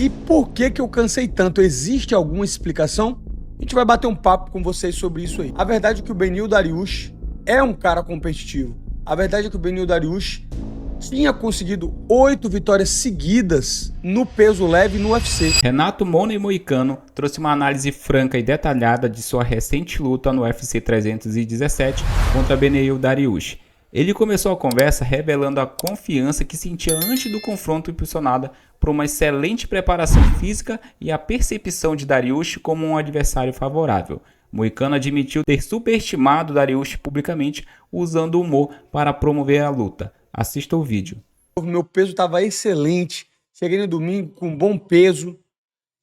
E por que que eu cansei tanto? Existe alguma explicação? A gente vai bater um papo com vocês sobre isso aí. A verdade é que o Beneil Dariush é um cara competitivo. A verdade é que o Beneil Dariush tinha conseguido 8 vitórias seguidas no peso leve no UFC. Renato Money Moicano trouxe uma análise franca e detalhada de sua recente luta no UFC 317 contra Beneil Dariush. Ele começou a conversa revelando a confiança que sentia antes do confronto, impulsionada por uma excelente preparação física e a percepção de Dariush como um adversário favorável. Moicano admitiu ter superestimado Dariush publicamente, usando o humor para promover a luta. Assista o vídeo. Meu peso estava excelente, cheguei no domingo com bom peso,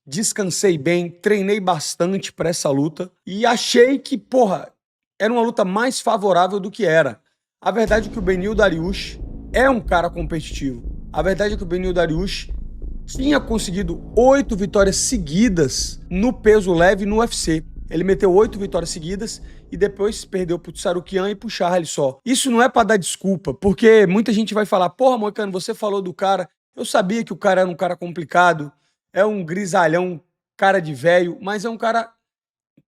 descansei bem, treinei bastante para essa luta e achei que, era uma luta mais favorável do que era. A verdade é que o Beneil Dariush é um cara competitivo. A verdade é que o Beneil Dariush tinha conseguido 8 vitórias seguidas no peso leve no UFC. Ele meteu 8 vitórias seguidas e depois perdeu pro Tsarukyan e pro Charles só. Isso não é pra dar desculpa, porque muita gente vai falar, porra, Moicano, você falou do cara, eu sabia que o cara era um cara complicado, é um grisalhão, cara de velho, mas é um cara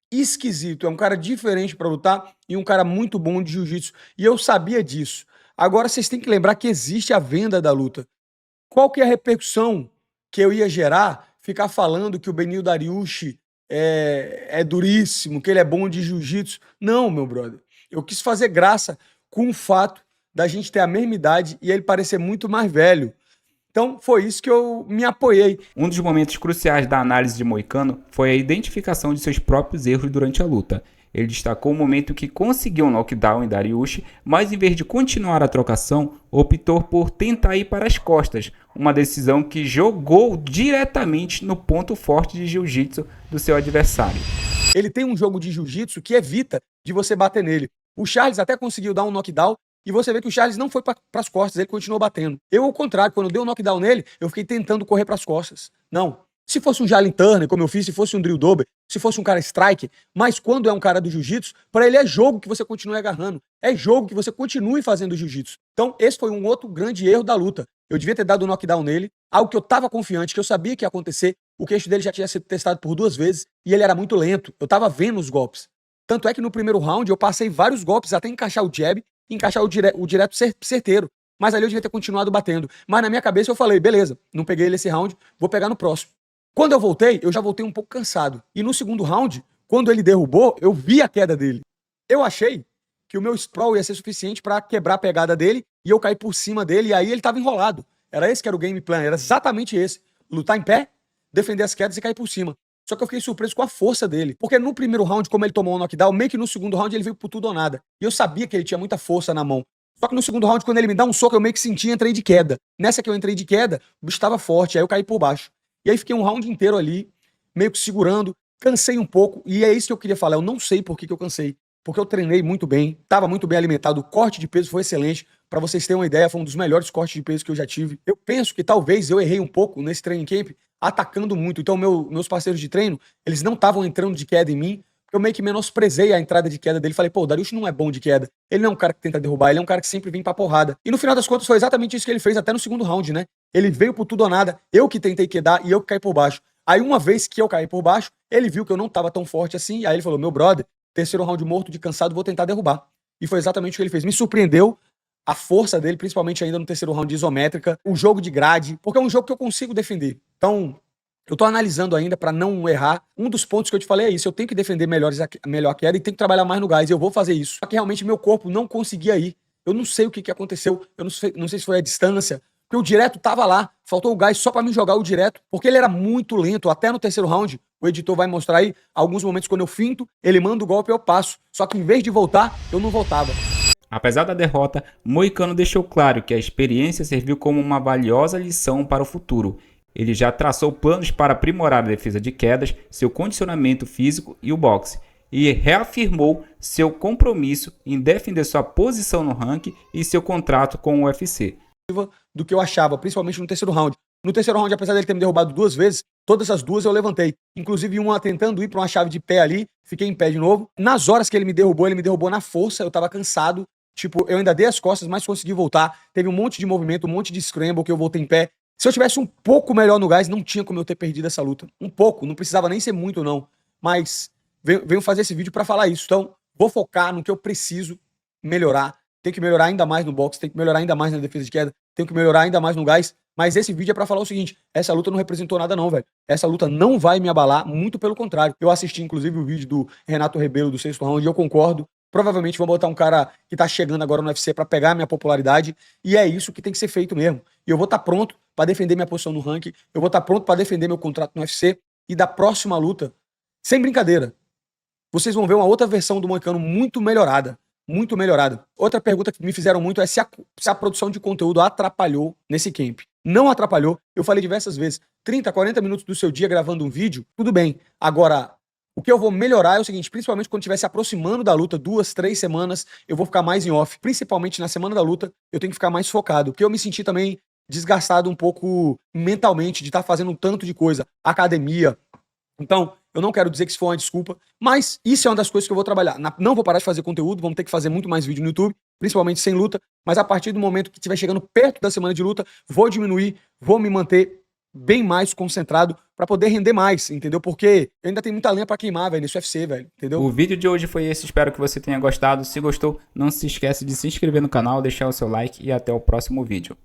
esquisito, é um cara diferente pra lutar e um cara muito bom de jiu-jitsu. E eu sabia disso. Agora vocês têm que lembrar que existe a venda da luta. Qual que é a repercussão que eu ia gerar ficar falando que o Beneil Dariush é duríssimo, que ele é bom de jiu-jitsu? Não, meu brother. Eu quis fazer graça com o fato da gente ter a mesma idade e ele parecer muito mais velho. Então foi isso que eu me apoiei. Um dos momentos cruciais da análise de Moicano foi a identificação de seus próprios erros durante a luta. Ele destacou o momento que conseguiu um knockdown em Dariush, mas em vez de continuar a trocação, optou por tentar ir para as costas, uma decisão que jogou diretamente no ponto forte de jiu-jitsu do seu adversário. Ele tem um jogo de jiu-jitsu que evita de você bater nele. O Charles até conseguiu dar um knockdown e você vê que o Charles não foi para as costas, ele continuou batendo. Eu, ao contrário, quando eu dei um knockdown nele, eu fiquei tentando correr para as costas. Não. Se fosse um Jalin Turner, como eu fiz, se fosse um Drew Dober, se fosse um cara strike, mas quando é um cara do jiu-jitsu, para ele é jogo que você continue agarrando, é jogo que você continue fazendo jiu-jitsu. Então, esse foi um outro grande erro da luta. Eu devia ter dado um knockdown nele, algo que eu tava confiante, que eu sabia que ia acontecer, o queixo dele já tinha sido testado por 2 vezes e ele era muito lento, eu tava vendo os golpes. Tanto é que no primeiro round eu passei vários golpes até encaixar o jab, encaixar o direto certeiro, mas ali eu devia ter continuado batendo. Mas na minha cabeça eu falei, beleza, não peguei ele esse round, vou pegar no próximo. Quando eu voltei, eu já voltei um pouco cansado. E no segundo round, quando ele derrubou, eu vi a queda dele. Eu achei que o meu sprawl ia ser suficiente pra quebrar a pegada dele e eu cair por cima dele, e aí ele tava enrolado. Era esse que era o game plan, era exatamente esse. Lutar em pé, defender as quedas e cair por cima. Só que eu fiquei surpreso com a força dele. Porque no primeiro round, como ele tomou um knockdown, meio que no segundo round ele veio por tudo ou nada. E eu sabia que ele tinha muita força na mão. Só que no segundo round, quando ele me dá um soco, eu meio que senti e entrei de queda. Nessa que eu entrei de queda, o bicho tava forte, aí eu caí por baixo. E aí fiquei um round inteiro ali, meio que segurando, cansei um pouco, e é isso que eu queria falar, eu não sei por que eu cansei, porque eu treinei muito bem, estava muito bem alimentado, o corte de peso foi excelente, para vocês terem uma ideia, foi um dos melhores cortes de peso que eu já tive. Eu penso que talvez eu errei um pouco nesse training camp, atacando muito, então meus parceiros de treino, eles não estavam entrando de queda em mim, porque eu meio que menosprezei a entrada de queda dele, falei, pô, o Dariush não é bom de queda, ele não é um cara que tenta derrubar, ele é um cara que sempre vem pra porrada. E no final das contas foi exatamente isso que ele fez até no segundo round, né? Ele veio por tudo ou nada, eu que tentei quedar e eu que caí por baixo. Aí uma vez que eu caí por baixo, ele viu que eu não tava tão forte assim, aí ele falou, meu brother, terceiro round morto de cansado, vou tentar derrubar. E foi exatamente o que ele fez. Me surpreendeu a força dele, principalmente ainda no terceiro round de isométrica, o jogo de grade, porque é um jogo que eu consigo defender. Então, eu tô analisando ainda pra não errar. Um dos pontos que eu te falei é isso, eu tenho que defender melhor a queda e tenho que trabalhar mais no gás, e eu vou fazer isso. Só que realmente meu corpo não conseguia ir. Eu não sei o que aconteceu, eu não sei se foi a distância, porque o direto tava lá, faltou o gás só pra me jogar o direto, porque ele era muito lento, até no terceiro round, o editor vai mostrar aí, alguns momentos quando eu finto, ele manda o golpe e eu passo, só que em vez de voltar, eu não voltava. Apesar da derrota, Moicano deixou claro que a experiência serviu como uma valiosa lição para o futuro. Ele já traçou planos para aprimorar a defesa de quedas, seu condicionamento físico e o boxe, e reafirmou seu compromisso em defender sua posição no ranking e seu contrato com o UFC. Do que eu achava, principalmente no terceiro round. No terceiro round, apesar dele ter me derrubado 2 vezes, todas as 2 eu levantei. Inclusive uma tentando ir pra uma chave de pé ali, fiquei em pé de novo. Nas horas que ele me derrubou na força, eu tava cansado. Tipo, eu ainda dei as costas, mas consegui voltar. Teve um monte de movimento, um monte de scramble que eu voltei em pé. Se eu tivesse um pouco melhor no gás, não tinha como eu ter perdido essa luta. Um pouco, não precisava nem ser muito, não. Mas venho fazer esse vídeo pra falar isso. Então, vou focar no que eu preciso melhorar. Tem que melhorar ainda mais no boxe, tem que melhorar ainda mais na defesa de queda, tem que melhorar ainda mais no gás. Mas esse vídeo é pra falar o seguinte: essa luta não representou nada, não, velho. Essa luta não vai me abalar, muito pelo contrário. Eu assisti, inclusive, o vídeo do Renato Rebelo do sexto round e eu concordo. Provavelmente vão botar um cara que tá chegando agora no UFC pra pegar a minha popularidade. E é isso que tem que ser feito mesmo. E eu vou estar pronto pra defender minha posição no ranking. Eu vou estar pronto pra defender meu contrato no UFC. E da próxima luta, sem brincadeira, vocês vão ver uma outra versão do Moicano muito melhorada. Muito melhorada. Outra pergunta que me fizeram muito é se a produção de conteúdo atrapalhou nesse camp. Não atrapalhou. Eu falei diversas vezes. 30, 40 minutos do seu dia gravando um vídeo, tudo bem. Agora, o que eu vou melhorar é o seguinte, principalmente quando estiver se aproximando da luta, 2, 3 semanas, eu vou ficar mais em off. Principalmente na semana da luta, eu tenho que ficar mais focado. Porque eu me senti também desgastado um pouco mentalmente de estar fazendo um tanto de coisa. Academia. Então, eu não quero dizer que isso foi uma desculpa, mas isso é uma das coisas que eu vou trabalhar. Não vou parar de fazer conteúdo, vamos ter que fazer muito mais vídeo no YouTube, principalmente sem luta, mas a partir do momento que estiver chegando perto da semana de luta, vou diminuir, vou me manter bem mais concentrado pra poder render mais, entendeu? Porque eu ainda tenho muita lenha pra queimar, velho, nesse UFC, velho, entendeu? O vídeo de hoje foi esse, espero que você tenha gostado. Se gostou, não se esquece de se inscrever no canal, deixar o seu like e até o próximo vídeo.